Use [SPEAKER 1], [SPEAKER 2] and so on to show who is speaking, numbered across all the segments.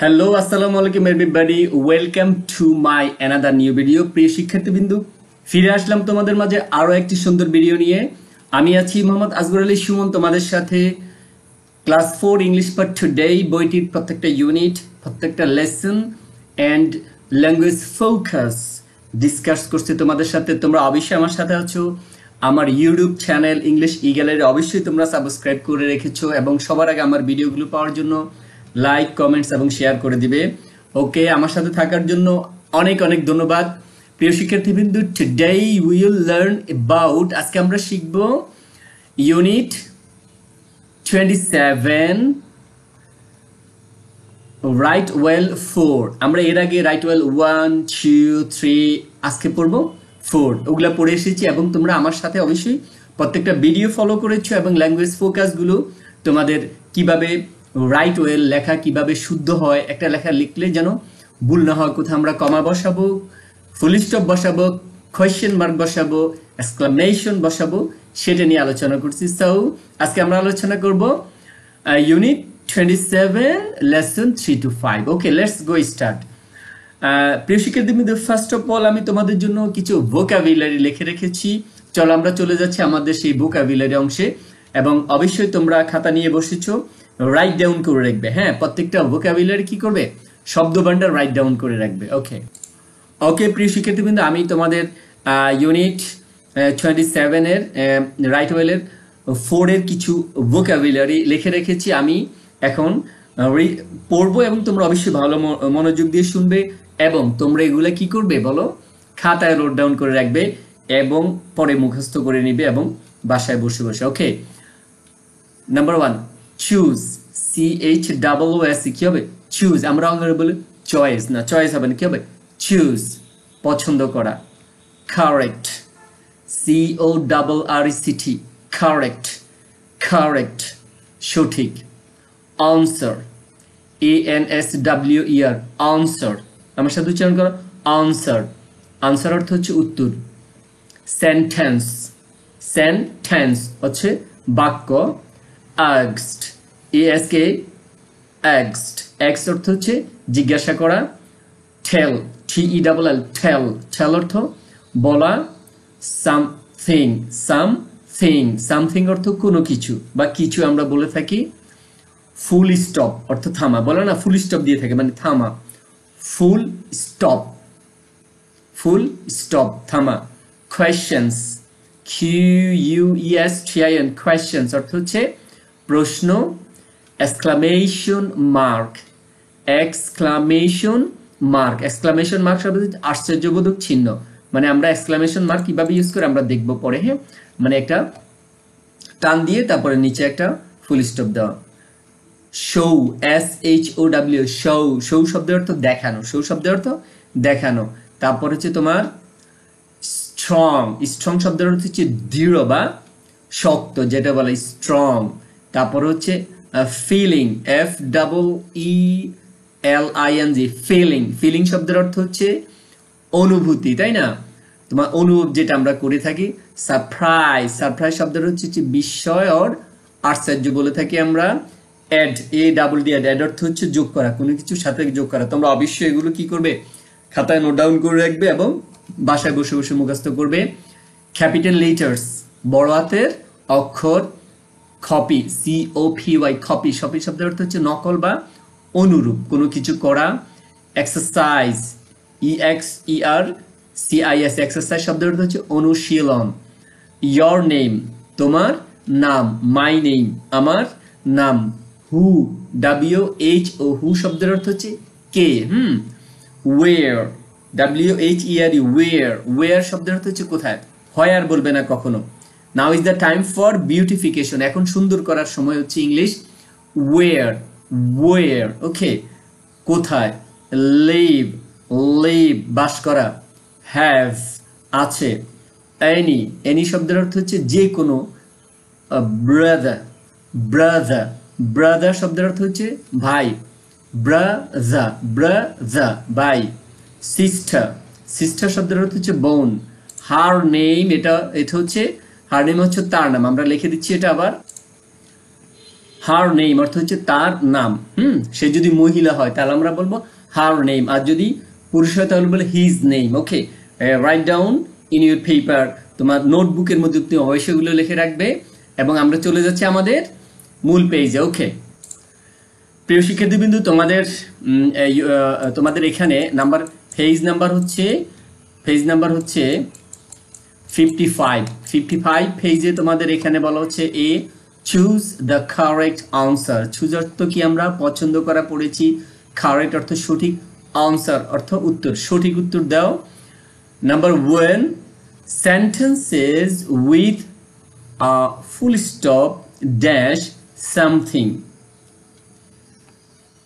[SPEAKER 1] Hello আসসালামু আলাইকুম everybody, welcome to my another new video. প্রিয় শিক্ষার্থীবৃন্দ, ফিরে আসলাম তোমাদের মাঝে আরও একটি সুন্দর ভিডিও নিয়ে। আমি আছি মোহাম্মদ আসগর আলী সুমন, তোমাদের সাথে ক্লাস 4 ইংলিশ পার্ট টুডে বইটির প্রত্যেকটা ইউনিট, প্রত্যেকটা lesson and language focus discuss করছি তোমাদের সাথে। তোমরা অবশ্যই আমার সাথে আছো। আমার ইউটিউব চ্যানেল ইংলিশ ই গ্যালারি অবশ্যই তোমরা সাবস্ক্রাইব করে রেখেছো এবং সবার আগে আমার ভিডিওগুলো পাওয়ার জন্য লাইক, কমেন্টস এবং শেয়ার করে দিবে। ওকে, আমার সাথে থাকার জন্য অনেক অনেক ধন্যবাদ। প্রিয় শিক্ষার্থীবৃন্দ, today we will learn about, আজকে আমরা শিখব ইউনিট 27 রাইট ওয়েল 4। আমরা এর আগে রাইট ওয়েল 1, 2, 3 আজকে পড়ব 4, ওগুলা পড়ে এসেছি এবং তোমরা আমার সাথে অবশ্যই প্রত্যেকটা ভিডিও ফলো করেছো এবং ল্যাঙ্গুয়েজ ফোকাসগুলো তোমাদের কিভাবে রাইট ওয়েল লেখা কিভাবে শুদ্ধ হয়, একটা লেখা লিখলে যেন ভুল না হয়, কোথাও আমরা কমা বসাবো, ফুল স্টপ বসাবো, কোয়েশ্চেন মার্ক বসাবো, এক্সক্লামেশন বসাবো, সেটা নিয়ে আলোচনা করছি। সো আজকে আমরা আলোচনা করব unit 27 lesson 3 to 5। Okay, let's go start. প্রিয় শিক্ষার্থীবৃন্দ, ফার্স্ট অফ অল আমি তোমাদের জন্য কিছু ভোকাবুলারি লিখে রেখেছি। চলো আমরা চলে যাচ্ছি আমাদের সেই ভোকাবুলারি অংশে এবং অবশ্যই তোমরা খাতা নিয়ে বসেছো, রাইট ডাউন করে রাখবে। হ্যাঁ, প্রত্যেকটা ভোকাবুলারি কি করবে, শব্দ ভান্ডার রাইট ডাউন করে রাখবে। ওকে ওকে প্রিয় শিক্ষার্থীবৃন্দ, আমি তোমাদের ইউনিট 27 এর রাইট ওয়েলের 4 এর কিছু ভোকাবুলারি লিখে রেখেছি। আমি এখন পড়বো এবং তোমরা অবশ্যই ভালো মনোযোগ দিয়ে শুনবে এবং তোমরা এগুলা কি করবে বলো, খাতায় নোট ডাউন করে রাখবে এবং পরে মুখস্থ করে নিবে এবং বাসায় বসে বসে। ওকে, নাম্বার 1, চুজ, CHOOS, কি হবে চুজ। আমরা অঙ্গরে বলি চয়েস, না চয়েস হবে না, কি হবে চুজ, পছন্দ করা। কারেক্ট, CORRECT, কারেক্ট, কারেক্ট, সঠিক। আনসার, ANSWER, আনসার, আমার সাথে উচ্চারণ করো আনসার। আনসার অর্থ হচ্ছে উত্তর। সেন্টেন্স, সেন্টেন্স হচ্ছে বাক্য। আস্কড, ASK, asked, asked অর্থ হচ্ছে জিজ্ঞাসা করা। টেল, TELL, টেল, টেল অর্থ বলা। সামথিং, সামথিং, সামথিং অর্থ কোনো কিছু বা কিছু আমরা বলে থাকি। ফুল স্টপ অর্থ থামা, বলে না ফুল স্টপ দিয়ে থাকে মানে থামা। ফুল স্টপ, ফুল স্টপ, থামা। কোয়েশ্চেন্স, QUESTION, কোয়েশ্চেন্স অর্থ হচ্ছে প্রশ্ন। Exclamation mark, exclamation mark, exclamation mark শব্দ আশ্চর্যবোধক চিহ্ন, মানে আমরা এক্সক্লামেশন মার্ক কিভাবে ইউজ করে আমরা দেখবো পরে। হ্যাঁ, মানে একটা টান দিয়ে তারপরে নিচে একটা ফুল স্টপ দেওয়া। শো, SHOW, শো, শো শব্দের অর্থ দেখানো, শো শব্দের অর্থ দেখানো। তারপর হচ্ছে তোমার স্ট্রং, স্ট্রং শব্দের অর্থ হচ্ছে দৃঢ় বা শক্ত, যেটা বলে স্ট্রং। তারপর হচ্ছে ফিলিং, FEELING, ফিলিং, ফিলিং শব্দের অর্থ হচ্ছে অনুভূতি, তাই না, তোমার অনুভব যেটা আমরা করে থাকি। সারপ্রাইজ, সারপ্রাইজ শব্দের হচ্ছে বিস্ময় আর আশ্চর্য বলে থাকি আমরা। অ্যাড, ADD, অর্থ হচ্ছে যোগ করা, কোনো কিছুর সাথে যোগ করা। তোমরা অবশ্যই এগুলো কি করবে, খাতায় নোট ডাউন করে রাখবে এবং বাসায় বসে বসে মুখস্থ করবে। ক্যাপিটাল লেটার্স, বড় হাতের অক্ষর। কপি, COPY, কপি, কপি শব্দের অর্থ হচ্ছে নকল বা অনুরূপ কোনো কিছু করা। এক্সারসাইজ, EXERCIS, এক্সারসাইজ শব্দের অর্থ হচ্ছে অনুশীলন। ইয়োর নেম, তোমার নাম। মাই নেম, আমার নাম। হু, WHO, হু শব্দের অর্থ হচ্ছে কে। ওয়ের, WHERE, ওয়ের, ওয়ের শব্দের অর্থ হচ্ছে কোথায়, হয় আর বলবে না কখনো। Now is the time for beautification, এখন সুন্দর করার সময় হচ্ছে ইংলিশ। ওয়ের, ওয়ের, ওকে, কোথায়। লিভ, লিভ, বাস করা। হ্যাভ, আছে। এনি, এনি শব্দের অর্থ হচ্ছে যে কোনো। ব্রাদার, ব্রাদার, ব্রাদার শব্দের অর্থ হচ্ছে ভাই। ব্রাদার, ব্রাদার, ভাই। সিস্টার, সিস্টার শব্দের অর্থ হচ্ছে বোন। হার নেম, এটা হচ্ছে হার নেম হচ্ছে তার নাম, আমরা লিখে দিচ্ছি এটা আবার। হার নেম অর্থ হচ্ছে তার নাম। সে যদি মহিলা হয় তাহলে আমরা বলবো হার নেম, আর যদি পুরুষ হয় তাহলে বলে his name. Okay, write down in your paper, তোমার নোটবুকের মধ্যে তুমি অবশ্যই এগুলো লিখে রাখবে। এবং আমরা চলে যাচ্ছি আমাদের মূল পেজে। ওকে প্রিয় শিক্ষার্থীবৃন্দ, তোমাদের এখানে পেজ নাম্বার হচ্ছে 55 পেজে তোমাদের এখানে বলা হচ্ছে A choose the correct answer. Choose অর্থ কি আমরা পছন্দ করা পড়েছি, কারেক্ট অর্থ সঠিক, আনসার অর্থ উত্তর, সঠিক উত্তর দাও। Number 1, sentences with a full stop dash something।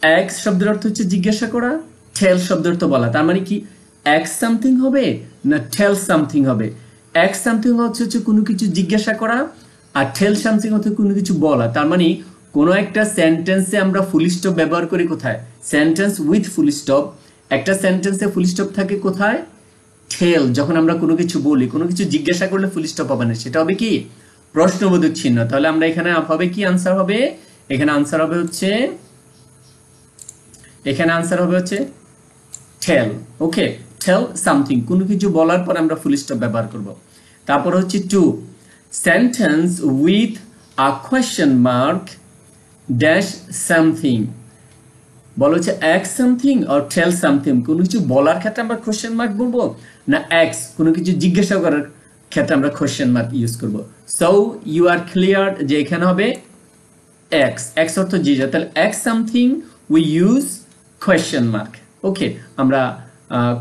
[SPEAKER 1] X শব্দের অর্থ হচ্ছে জিজ্ঞাসা করা, টেল শব্দের অর্থ বলা। তার মানে কি এক্স সামথিং হবে না টেল সামথিং হবে? এক্স সামথিং হচ্ছে কোনো কিছু জিজ্ঞাসা করা, আর টেল সামথিং হচ্ছে কোনো কিছু বলা। তার মানে কোনো একটা সেন্টেন্সে আমরা ফুল স্টপ ব্যবহার করি কোথায়? Sentence with full stop. একটা সেন্টেন্সে ফুল স্টপ থাকে কোথায়? টেল। যখন আমরা কোনো কিছু বলি, কোনো কিছু জিজ্ঞাসা করলে ফুল স্টপ হবে না, সেটা হবে কি প্রশ্নবোধক চিহ্ন। তাহলে আমরা এখানে হবে কি আনসার হবে? এখানে আনসার হবে হচ্ছে টেল। ওকে, টেল সামথিং, কোনো কিছু বলার পর আমরা ফুল স্টপ ব্যবহার করব। তারপর হচ্ছে 2, sentence with a question mark dash something. বলা হচ্ছে এক্স সামথিং অর টেল সামথিং। কোনো কিছু বলার ক্ষেত্রে আমরা কোয়েশ্চেন মার্ক বলবো, না এক্স কোনো কিছু জিজ্ঞাসা করার ক্ষেত্রে আমরা কোয়েশ্চেন মার্ক ইউজ করব। সো ইউ আর ক্লিয়ার যে এখানে হবে এক্স অর্থ জিজ্ঞাসা, তাহলে X something we use question mark. Okay, আমরা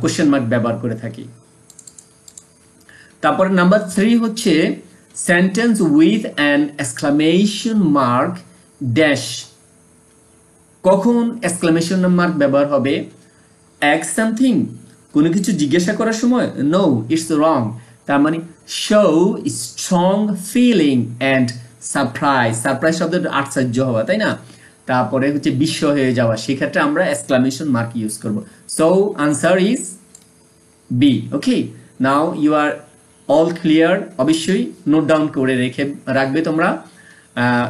[SPEAKER 1] কোয়েশ্চেন মার্ক ব্যবহার করে থাকি। তারপরে নাম্বার 3 হচ্ছে sentence with an exclamation mark dash. কখন এক্সক্লামেশন মার্ক ব্যবহার হবে? এক্স সামথিং কোনো কিছু জিজ্ঞাসা করার সময়? No, it's wrong. তার মানে show strong feeling and surprise শব্দের আশ্চর্য হওয়া, তাই না? তারপরে হচ্ছে বিস্ময় হয়ে যাওয়া, সেক্ষেত্রে আমরা এক্সক্লামেশন মার্ক ইউজ করব। So answer is B. Okay, now you are all clear. অবশ্যই নোট ডাউন করে রাখবে তোমরা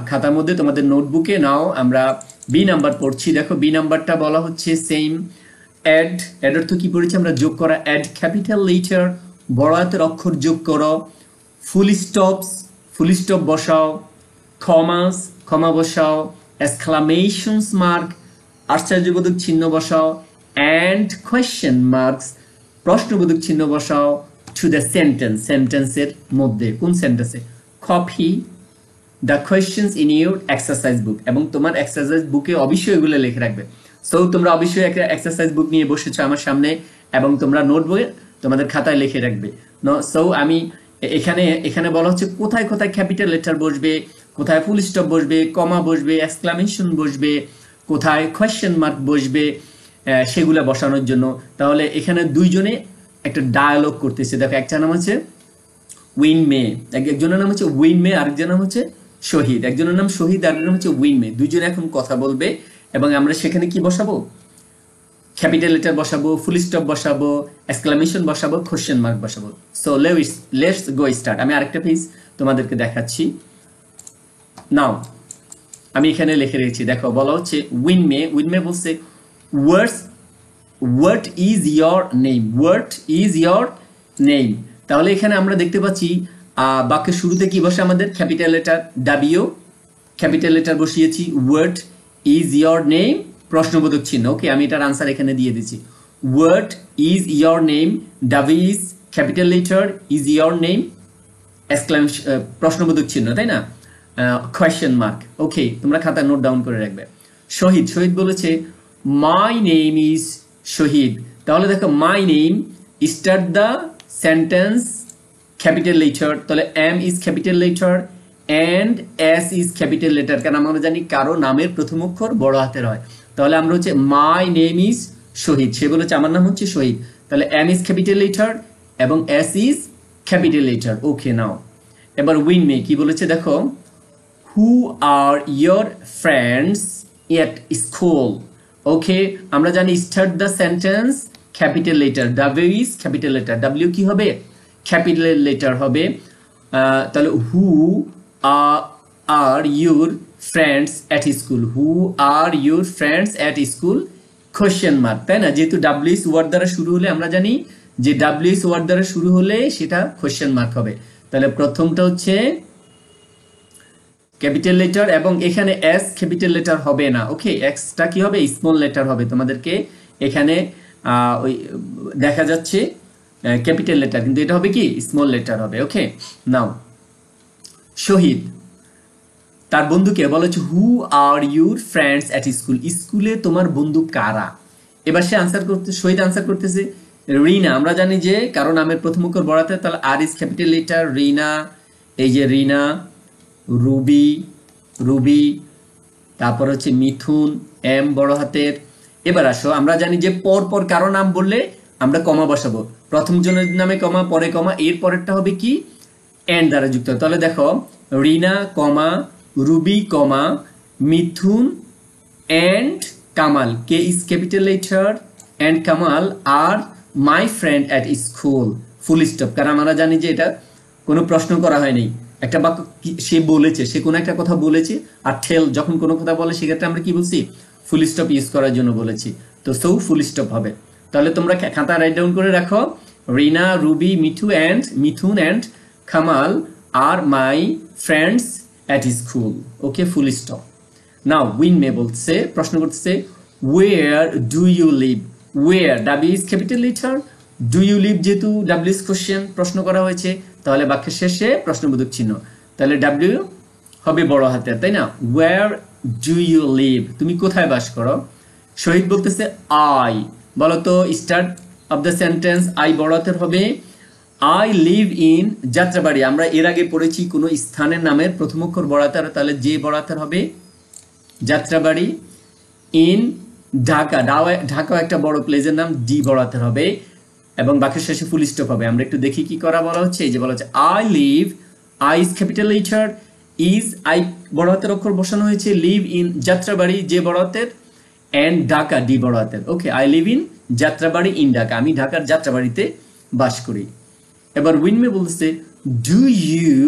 [SPEAKER 1] খাতার মধ্যে, তোমাদের নোটবুকে। নাও আমরা বি নাম্বার পড়ছি। দেখো বি নাম্বারটা বলা হচ্ছে সেম অ্যাড অর্থ কি পড়েছি আমরা? যোগ করা। অ্যাড ক্যাপিটাল লেটার, বড় হাতের অক্ষর যোগ করো। ফুল স্টপ বসাও। কমা বসাও। এক্সক্লামেশনস মার্ক আশ্চর্যবোধক চিহ্ন বসাও। অ্যান্ড কোয়েশ্চেন মার্কস প্রশ্নবোধক চিহ্ন বসাও টু দ্য সেন্টেন্সের মধ্যে। কোন সেন্টেন্সে? Copy the questions in your exercise বুক। এবং তোমার এক্সারসাইজ বুকে অবশ্যই এগুলো লিখে রাখবে। সো তোমরা অবশ্যই একটা এক্সারসাইজ বুক নিয়ে বসেছো আমার সামনে, এবং তোমরা নোটবুকে তোমাদের খাতায় লিখে রাখবে। সো আমি এখানে বলা হচ্ছে কোথায় ক্যাপিটাল লেটার বসবে, কোথায় ফুল স্টপ বসবে, কমা বসবে, এক্সক্লামেশন বসবে, কোথায় কোয়েশ্চেন মার্ক বসবে, সেগুলো বসানোর জন্য। তাহলে এখানে দুইজনে একটা ডায়ালগ করতেছে। দেখো, একটা নাম হচ্ছে উইন মে, একজনের নাম হচ্ছে উইন মে, আরেকজনের নাম হচ্ছে শহীদ। একজনের নাম শহীদ, আরেকজনের নাম হচ্ছে উইন মে। দুইজনে এখন কথা বলবে, এবং আমরা সেখানে কি বসাবো? ক্যাপিটাল লেটার বসাবো, ফুল স্টপ বসাবো, এক্সক্লামেশন বসাবো, কোয়েশ্চেন মার্ক বসাবো। So let's go start. আমি আরেকটা পেজ তোমাদেরকে দেখাচ্ছি। নাও আমি এখানে লিখে রেখেছি। দেখো বলা হচ্ছে উইন মে বলছে হোয়াট ইজ ইয়োর নেম। তাহলে এখানে আমরা দেখতে পাচ্ছি বাক্যের শুরুতে কি বসে আমাদের? Capital letter W, capital letter বসিয়েছি। হোয়াট ইজ ইয়োর নেম, প্রশ্নবোধক চিহ্ন। ওকে, আমি এটার আনসার এখানে দিয়ে দিচ্ছি। What is your name, W is capital letter, is your name exclamation প্রশ্নবোধক চিহ্ন, তাই না? Question mark. ওকে, তোমরা খাতায় নোট ডাউন করে রাখবে। শহীদ বলেছে মাই নেম ইজ শহীদ। তাহলে দেখো my name, start the sentence capital letter. তাহলে M is capital letter and S is capital letter. কারণ আমরা জানি কারো নামের প্রথম অক্ষর বড় হাতের হয়। তাহলে আমরা হচ্ছে মাই নেম ইজ শহীদ, সে বলেছে আমার নাম হচ্ছে শহীদ। তাহলে এম ইজ ক্যাপিটাল লেটার এবং S is capital letter. Okay, now এবার উইন মে কি বলেছে দেখো, who are your friends at school. Okay, আমরা জানি start the sentence capital letter, W is capital letter, W কি হবে? ক্যাপিটাল লেটার হবে। তাহলে who are your friends at school, who are your friends at school question mark, তাই না? যেহেতু WS word দ্বারা শুরু হলে আমরা জানি যে ডাব্লিউএস ওয়ার্ড দ্বারা শুরু হলে সেটা কোয়েশ্চেন মার্ক হবে। তাহলে প্রথমটা হচ্ছে ক্যাপিটাল লেটার এবং এখানে এস ক্যাপিটাল লেটার হবে না। ওকে, এক্সটা কি হবে? স্মল লেটার হবে। তোমাদেরকে এখানে ওই দেখা যাচ্ছে ক্যাপিটাল লেটার, কিন্তু এটা হবে কি স্মল লেটার হবে। ওকে, নাও শহীদ তার বন্ধুকে বলা হচ্ছে হু are your friends at school, স্কুলে তোমার বন্ধু কারা? এবার সে আনসার করতে, শহীদ আনসার করতেছে রিনা। আমরা জানি যে কারো নামের প্রথম অক্ষর বড় হাতের, তাহলে আর ইজ ক্যাপিটাল লেটার, রিনা, এই যে রিনা, রুবি, রুবি, তারপর হচ্ছে মিথুন, এম বড় হাতের। এবার আসো, আমরা জানি যে পর পর কারো নাম বললে আমরা কমা বসাবো, প্রথম জনের নামে কমা, পরে কমা, এর পরেরটা হবে কি এন্ড দ্বারা যুক্ত। তাহলে দেখো Rina comma Ruby comma Mithun and Kamal, K is capital letter and Kamal are my friend at school, full stop. কারণ আমরা জানি যে এটা কোনো প্রশ্ন করা হয়নি, একটা বাক্য সে বলেছে, সে কোনো একটা কথা বলেছে, আর টেল যখন কোনো কথা বলে সেক্ষেত্রে আমরা কি বলছি? ফুল স্টপ ইউজ করার জন্য বলেছি, তো সৌ ফুল স্টপ হবে। তাহলে তোমরা খাতা রাইট ডাউন করে রাখো, Rina, Ruby, Mithun and Kamal are my friends at school. Okay, full stop. Now Win May বলছে, প্রশ্ন করতেছে where do you live, where W is capital letter, do you live যেহেতু ডাব্লিউ ইজ কোশ্চেন প্রশ্ন করা হয়েছে, তাহলে বাক্যের শেষে প্রশ্নবোধক চিহ্ন, তাহলে ডাব্লিউ হবে বড় হাতের, তাই না? ওয়্যার ডু ইউ লিভ, তুমি কোথায় বাস করো? শহীদ বলতেছে আই, বলতো start of the sentence, I বড় হাতের হবে। আই লিভ ইন যাত্রাবাড়ি, আমরা এর আগে পড়েছি কোনো স্থানের নামের প্রথম অক্ষর বড় হাতের, তাহলে যে বড় হাতের হবে যাত্রাবাড়ি। ইন ঢাকা, ঢাকা একটা বড় প্লেসের নাম, ডি বড় হাতের হবে এবং বাক্যের শেষে ফুল স্টপ হবে। আমরা একটু দেখি কি করা বলা হচ্ছে, এই যে বলা হচ্ছে I live, I is capital letter, is I বড় হাতের অক্ষর বসানো হয়েছে, লিভ ইন যাত্রাবাড়ি যে বড় হাতের, এন্ড ঢাকা ডি বড় হাতের। Okay, I live in Jatrabari in Dhaka, আমি ঢাকার যাত্রাবাড়িতে বাস করি। এবার উইনমে বলছে do you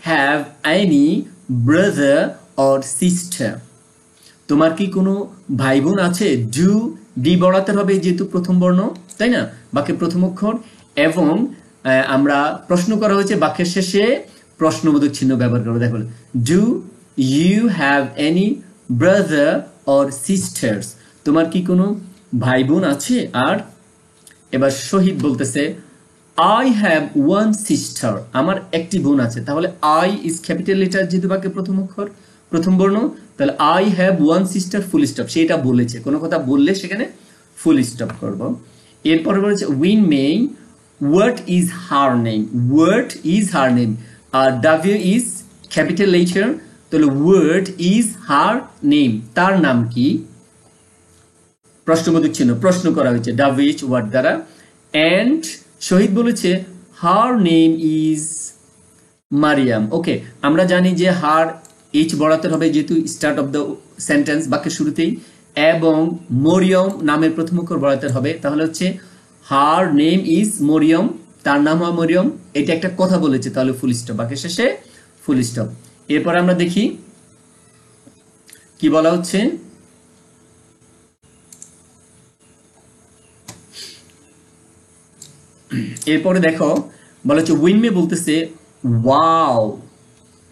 [SPEAKER 1] have any brother or sister, তোমার কি কোনো ভাই বোন আছে? ডু ডি বড় হাতের হবে যেহেতু প্রথম বর্ণ, তাই না, বাক্যের প্রথম অক্ষর, এবং আমরা প্রশ্ন করা হয়েছে বাক্যের শেষে প্রশ্নবোধক চিহ্ন ব্যবহার করবো। দেখো do you have any brother or sisters, তোমার কি কোনো ভাই বোন আছে? আর এবার শহীদ বলতেছে আই হ্যাভ ওয়ান সিস্টার, আমার একটি বোন আছে। তাহলে আই ইজ ক্যাপিটাল লেটার যেহেতু বাক্যের প্রথম অক্ষর প্রথম বর্ণ, তাহলে I have one sister full stop, সেটা বলেছে, কোনো কথা বললে সেখানে ফুল স্টপ করব। এরপরে বলেছে উইন মে what is her name, what is her name, আর ডাব্লিউ ইজ ক্যাপিটাল লেটার, তাহলে হোয়াট ইজ হার নেম, তার নাম কি? প্রশ্নবোধক চিহ্ন, প্রশ্ন করা হয়েছে ডাব্লিউ ওয়ার্ড দ্বারা। এন্ড শহীদ বলেছে her name is Mariam. Okay, আমরা জানি যে হার এইচ বড়াতে হবে যেহেতু স্টার্ট অফ দ্য সেন্টেন্স বাক্যের শুরুতেই, এবং মরিয়ম নামের প্রথম অক্ষর বড়াতে হবে, তাহলে হচ্ছে হার নেম ইজ মরিয়ম, তার নাম হয় মরিয়ম, এটা একটা কথা বলেছে, তাহলে ফুল স্টপ, বাক্যের শেষে ফুল স্টপ। এরপর আমরা দেখি কি বলা হচ্ছে, এরপরে দেখো বলা হচ্ছে উইনমে বলতেছে ওয়াও,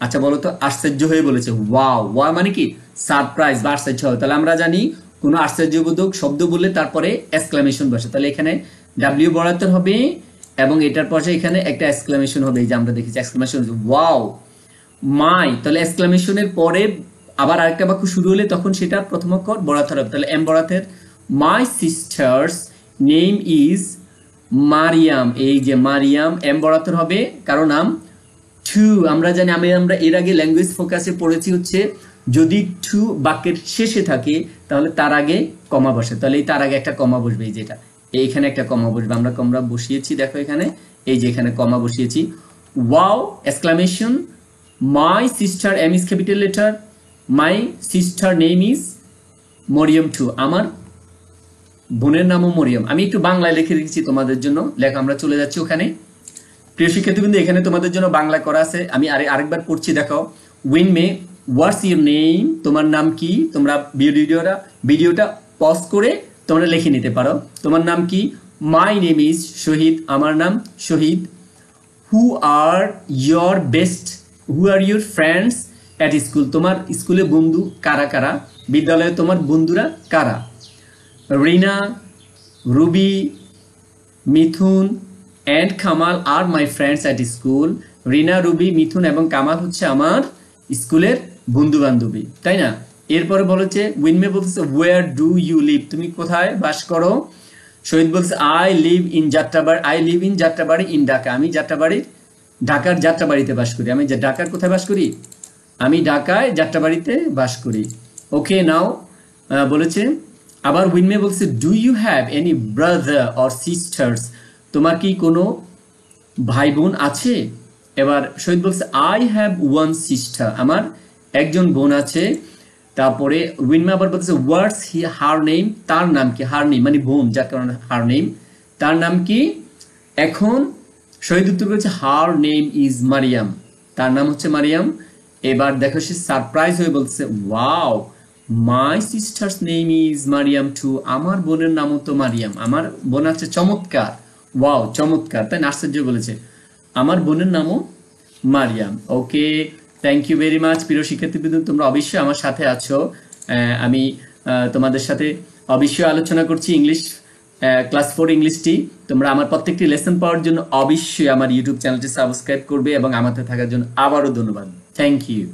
[SPEAKER 1] আচ্ছা বলো তো, আশ্চর্য হয়ে বলেছে ওয়াও, ওয়া মানে কি সারপ্রাইজ বা আশ্চর্য হয়। তাহলে আমরা জানি কোনো আশ্চর্যবোধক শব্দ বললে তারপরে এক্সক্লামেশন বসে, তাহলে এখানে ডাব্লিউ বড়াতে হবে এবং এটার পরে এখানে একটা এক্সক্লামেশন হবে, এই যে আমরা দেখেছি এক্সক্লামেশন ওয়াও মাই, তাহলে এক্সক্লামেশনের পরে আবার আরেকটা বাক্য শুরু হলে তখন সেটা প্রথম অক্ষর বড়াতে হবে, তাহলে এম বড়াতের। My sister's name is Mariam, এই যে মারিয়াম এম বড়াতে হবে কারো নাম। টু আমরা জানি, আমরা এর আগে ল্যাঙ্গুয়েজ ফোকাসে পড়েছি হচ্ছে যদি টু বাক্যের শেষে থাকে তাহলে তার আগে কমা বসে, তাহলে এই তার আগে একটা কমা বসবে, এই যেটা এইখানে একটা কমা বসবে, আমরা কমা বসিয়েছি, দেখো এখানে এই যে এখানে কমা বসিয়েছি। Wow exclamation, my sister M is capital letter, my sister name is Mariam too, আমার বোনের নামও মরিয়ম। আমি একটু বাংলায় লিখে রেখেছি তোমাদের জন্য, লেখা আমরা চলে যাচ্ছি ওখানে। প্রিয় শিক্ষার্থী কিন্তু এখানে তোমাদের জন্য বাংলা করা আছে, আমি আরেকবার পড়ছি, দেখো win May what's your name, তোমার নাম কি? তোমরা ভিডিওটা পজ করে তোমরা লিখে নিতে পারো। তোমার নাম কি? মাই নেম ইজ শহীদ, আমার নাম Shahid. Who are your friends at school, তোমার স্কুলে বন্ধু কারা কারা, বিদ্যালয়ে তোমার বন্ধুরা কারা? Rina, Ruby, Mithun and Kamal are my friends at school. Rina, Ruby, Mithun এবং কামাল হচ্ছে আমার স্কুলের বন্ধু বান্ধবী, তাই না? এরপরে বলেছে উইনমে বলছে ওয়ার ডু ইউ লিভ, তুমি কোথায় বাস করো? শহীদ বলছে I live in Jatrabari in Dhaka, আমি ঢাকার যাত্রাবাড়িতে বাস করি। আমি ঢাকার কোথায় বাস করি? আমি ঢাকায় যাত্রাবাড়িতে বাস করি। ওকে নাও বলেছে আবার উইনমে বলছে do you have any brother or sisters, তোমার কি কোনো ভাই বোন আছে? এবার শহীদ বলছে আই হ্যাভ ওয়ান সিস্টার, আমার একজন বোন আছে। তারপরে উইনমে আবার বলছে হোয়াটস হার নেম, তার নাম কি? হার নেম মানে বোন, যার কারণে হার নেম, তার নাম কি? এখন শহীদ উত্তর করেছে হার নেম ইজ মারিয়াম, তার নাম হচ্ছে মারিয়াম। এবার দেখো সে সারপ্রাইজ হয়ে বলছে wow my sister's name is Mariam too, আমার বোনের নামও তো মারিয়াম, আমার বোন আছে। চমৎকার, ওয়াও চমৎকার, তাই না? আশ্চর্য বলেছে, আমার বোনের নামও মারিয়াম। ওকে, থ্যাংক ইউ ভেরি মাচ প্রিয় শিক্ষার্থীবৃন্দ, তোমরা অবশ্যই আমার সাথে আছো। আমি তোমাদের সাথে অবশ্যই আলোচনা করছি ইংলিশ ক্লাস 4 ইংলিশটি। তোমরা আমার প্রত্যেকটি লেসন পাওয়ার জন্য অবশ্যই আমার ইউটিউব চ্যানেলটি সাবস্ক্রাইব করবে এবং আমাদের থাকার জন্য আবারও ধন্যবাদ। Thank you.